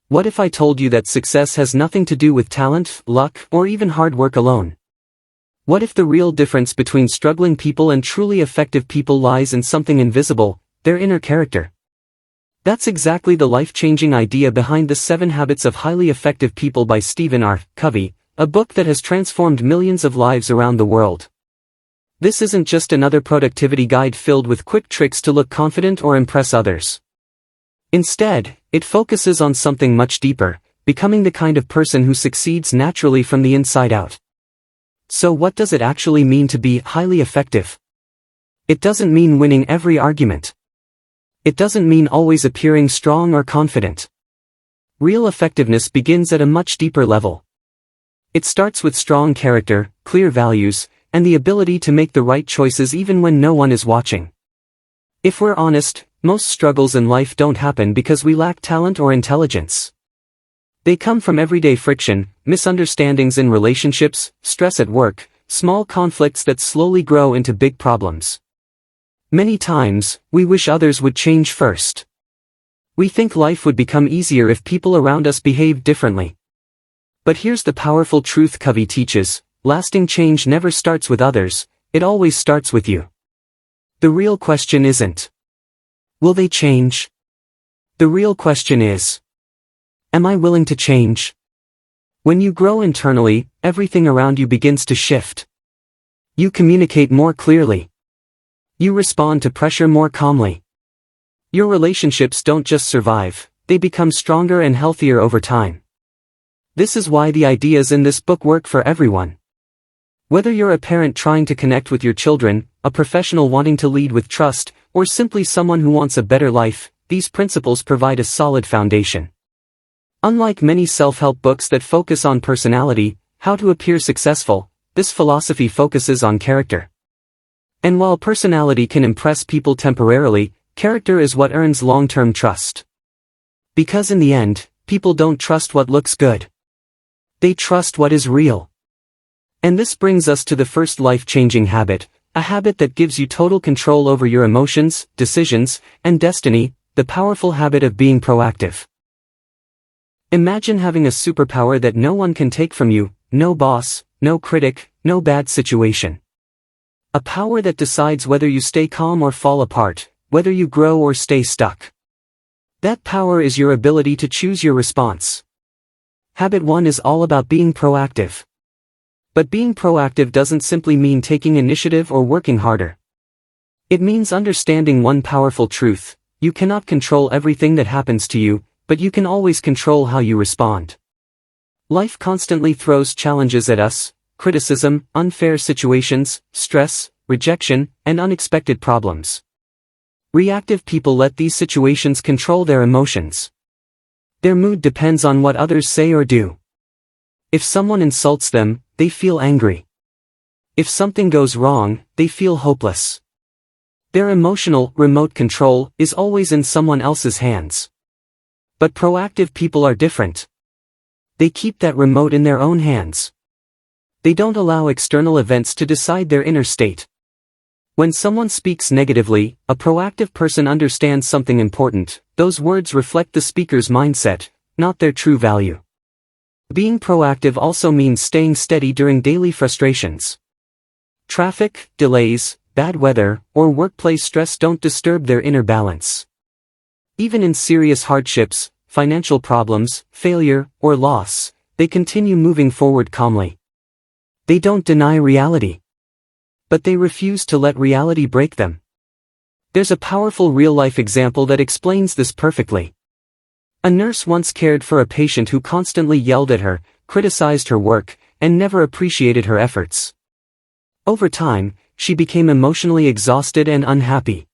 What if I told you that success has nothing to do with talent, luck, or even hard work alone? What if the real difference between struggling people and truly effective people lies in something invisible, their inner character? That's exactly the life-changing idea behind The 7 Habits of Highly Effective People by Stephen R. Covey, a book that has transformed millions of lives around the world. This isn't just another productivity guide filled with quick tricks to look confident or impress others. Instead, it focuses on something much deeper, becoming the kind of person who succeeds naturally from the inside out. So what does it actually mean to be highly effective? It doesn't mean winning every argument. It doesn't mean always appearing strong or confident. Real effectiveness begins at a much deeper level. It starts with strong character, clear values, and the ability to make the right choices even when no one is watching. If we're honest, most struggles in life don't happen because we lack talent or intelligence. They come from everyday friction, misunderstandings in relationships, stress at work, small conflicts that slowly grow into big problems. Many times, we wish others would change first. We think life would become easier if people around us behaved differently. But here's the powerful truth Covey teaches: lasting change never starts with others, it always starts with you. The real question isn't, will they change? The real question is, am I willing to change? When you grow internally, everything around you begins to shift. You communicate more clearly. You respond to pressure more calmly. Your relationships don't just survive, they become stronger and healthier over time. This is why the ideas in this book work for everyone. Whether you're a parent trying to connect with your children, a professional wanting to lead with trust, or simply someone who wants a better life, these principles provide a solid foundation. Unlike many self-help books that focus on personality, how to appear successful, this philosophy focuses on character. And while personality can impress people temporarily, character is what earns long-term trust. Because in the end, people don't trust what looks good. They trust what is real. And this brings us to the first life-changing habit, a habit that gives you total control over your emotions, decisions, and destiny, the powerful habit of being proactive. Imagine having a superpower that no one can take from you, no boss, no critic, no bad situation. A power that decides whether you stay calm or fall apart, whether you grow or stay stuck. That power is your ability to choose your response. Habit 1 is all about being proactive. But being proactive doesn't simply mean taking initiative or working harder. It means understanding one powerful truth: you cannot control everything that happens to you, but you can always control how you respond. Life constantly throws challenges at us: criticism, unfair situations, stress, rejection, and unexpected problems. Reactive people let these situations control their emotions. Their mood depends on what others say or do. If someone insults them, they feel angry. If something goes wrong, they feel hopeless. Their emotional remote control is always in someone else's hands. But proactive people are different. They keep that remote in their own hands. They don't allow external events to decide their inner state. When someone speaks negatively, a proactive person understands something important: those words reflect the speaker's mindset, not their true value. Being proactive also means staying steady during daily frustrations. Traffic, delays, bad weather, or workplace stress don't disturb their inner balance. Even in serious hardships, financial problems, failure, or loss, they continue moving forward calmly. They don't deny reality. But they refuse to let reality break them. There's a powerful real-life example that explains this perfectly. A nurse once cared for a patient who constantly yelled at her, criticized her work, and never appreciated her efforts. Over time, she became emotionally exhausted and unhappy.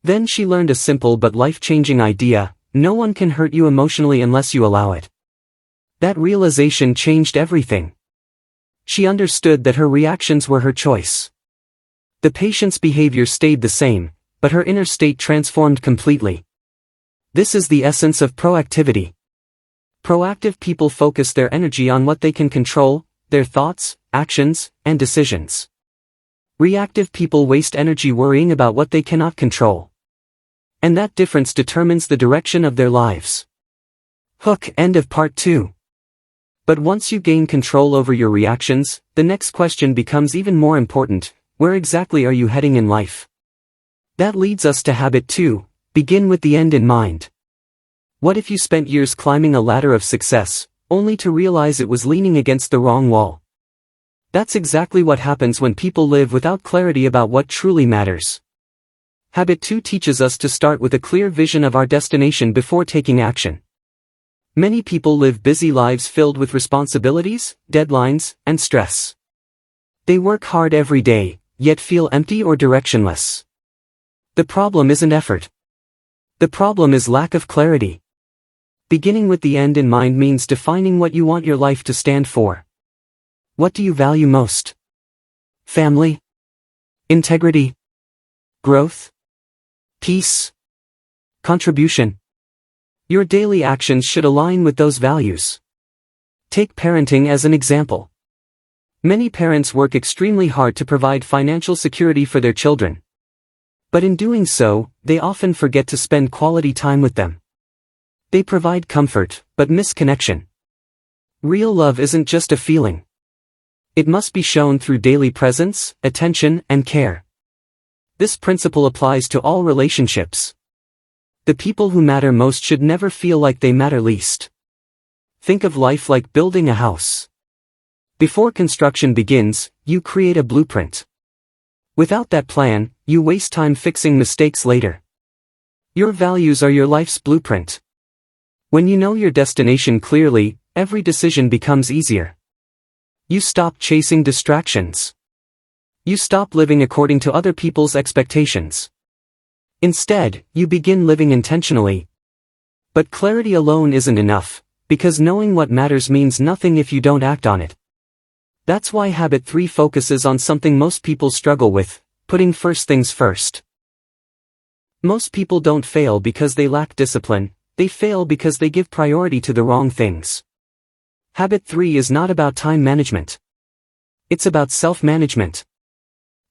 Then she learned a simple but life-changing idea: no one can hurt you emotionally unless you allow it. That realization changed everything. She understood that her reactions were her choice. The patient's behavior stayed the same, but her inner state transformed completely. This is the essence of proactivity. Proactive people focus their energy on what they can control: their thoughts, actions, and decisions. Reactive people waste energy worrying about what they cannot control. And that difference determines the direction of their lives. Hook. End of part 2. But once you gain control over your reactions, the next question becomes even more important: where exactly are you heading in life? That leads us to habit 2, begin with the end in mind. What if you spent years climbing a ladder of success, only to realize it was leaning against the wrong wall? That's exactly what happens when people live without clarity about what truly matters. Habit 2 teaches us to start with a clear vision of our destination before taking action. Many people live busy lives filled with responsibilities, deadlines, and stress. They work hard every day, yet feel empty or directionless. The problem isn't effort. The problem is lack of clarity. Beginning with the end in mind means defining what you want your life to stand for. What do you value most? Family? Integrity? Growth? Peace? Contribution? Your daily actions should align with those values. Take parenting as an example. Many parents work extremely hard to provide financial security for their children. But in doing so, they often forget to spend quality time with them. They provide comfort, but miss connection. Real love isn't just a feeling. It must be shown through daily presence, attention, and care. This principle applies to all relationships. The people who matter most should never feel like they matter least. Think of life like building a house. Before construction begins, you create a blueprint. Without that plan, you waste time fixing mistakes later. Your values are your life's blueprint. When you know your destination clearly, every decision becomes easier. You stop chasing distractions. You stop living according to other people's expectations. Instead, you begin living intentionally. But clarity alone isn't enough, because knowing what matters means nothing if you don't act on it. That's why habit 3 focuses on something most people struggle with: putting first things first. Most people don't fail because they lack discipline, they fail because they give priority to the wrong things. Habit 3 is not about time management. It's about self-management.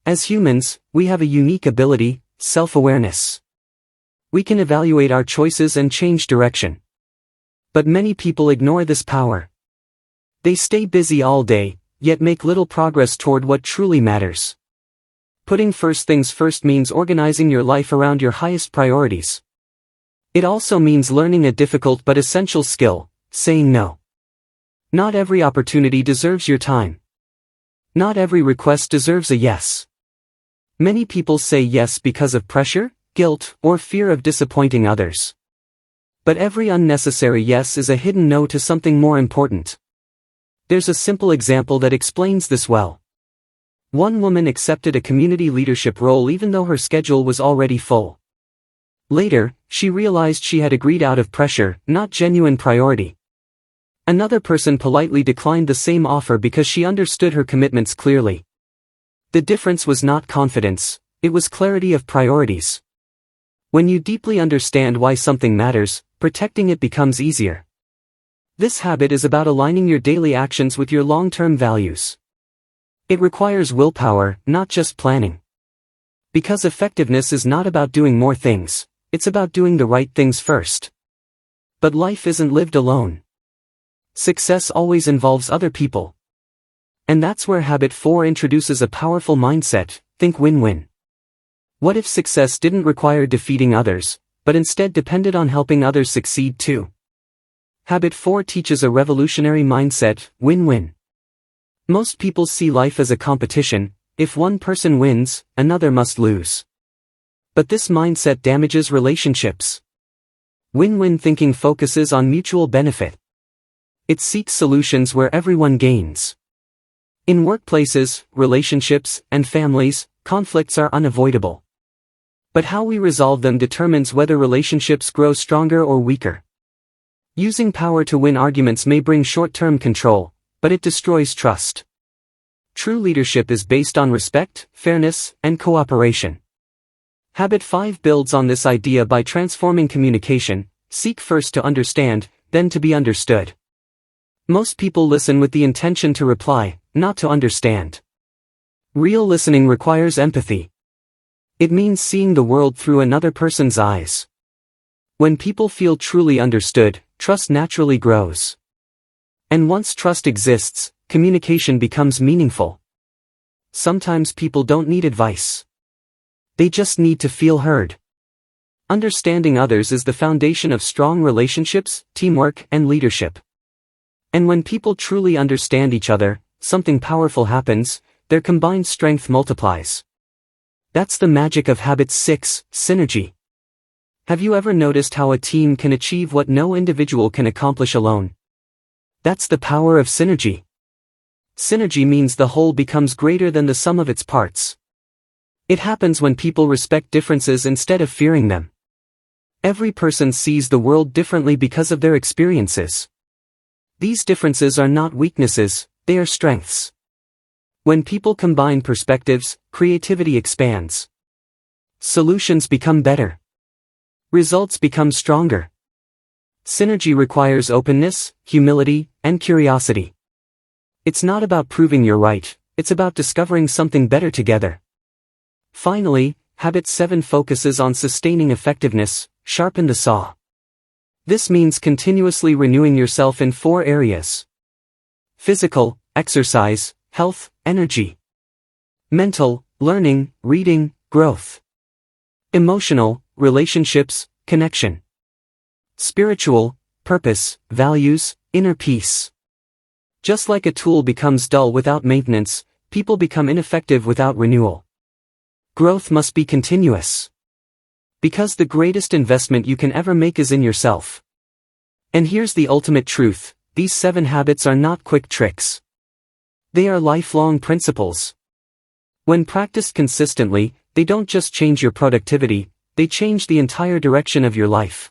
As humans, we have a unique ability: self-awareness. We can evaluate our choices and change direction. But many people ignore this power. They stay busy all day, yet make little progress toward what truly matters. Putting first things first means organizing your life around your highest priorities. It also means learning a difficult but essential skill: saying no. Not every opportunity deserves your time. Not every request deserves a yes. Many people say yes because of pressure, guilt, or fear of disappointing others. But every unnecessary yes is a hidden no to something more important. There's a simple example that explains this well. One woman accepted a community leadership role even though her schedule was already full. Later, she realized she had agreed out of pressure, not genuine priority. Another person politely declined the same offer because she understood her commitments clearly. The difference was not confidence, it was clarity of priorities. When you deeply understand why something matters, protecting it becomes easier. This habit is about aligning your daily actions with your long-term values. It requires willpower, not just planning. Because effectiveness is not about doing more things, it's about doing the right things first. But life isn't lived alone. Success always involves other people. And that's where habit 4 introduces a powerful mindset: think win-win. What if success didn't require defeating others, but instead depended on helping others succeed too? Habit 4 teaches a revolutionary mindset: win-win. Most people see life as a competition: if one person wins, another must lose. But this mindset damages relationships. Win-win thinking focuses on mutual benefit. It seeks solutions where everyone gains. In workplaces, relationships, and families, conflicts are unavoidable. But how we resolve them determines whether relationships grow stronger or weaker. Using power to win arguments may bring short-term control, but it destroys trust. True leadership is based on respect, fairness, and cooperation. Habit 5 builds on this idea by transforming communication: seek first to understand, then to be understood. Most people listen with the intention to reply, not to understand. Real listening requires empathy. It means seeing the world through another person's eyes. When people feel truly understood, trust naturally grows. And once trust exists, communication becomes meaningful. Sometimes people don't need advice. They just need to feel heard. Understanding others is the foundation of strong relationships, teamwork, and leadership. And when people truly understand each other, something powerful happens, their combined strength multiplies. That's the magic of habit 6, synergy. Have you ever noticed how a team can achieve what no individual can accomplish alone? That's the power of synergy. Synergy means the whole becomes greater than the sum of its parts. It happens when people respect differences instead of fearing them. Every person sees the world differently because of their experiences. These differences are not weaknesses, they are strengths. When people combine perspectives, creativity expands. Solutions become better. Results become stronger. Synergy requires openness, humility, and curiosity. It's not about proving you're right, it's about discovering something better together. Finally, habit 7 focuses on sustaining effectiveness. Sharpen the saw. This means continuously renewing yourself in 4 areas. Physical, exercise, health, energy. Mental, learning, reading, growth. Emotional, relationships, connection. Spiritual, purpose, values, inner peace. Just like a tool becomes dull without maintenance, people become ineffective without renewal. Growth must be continuous. Because the greatest investment you can ever make is in yourself. And here's the ultimate truth, these 7 habits are not quick tricks. They are lifelong principles. When practiced consistently, they don't just change your productivity, they change the entire direction of your life.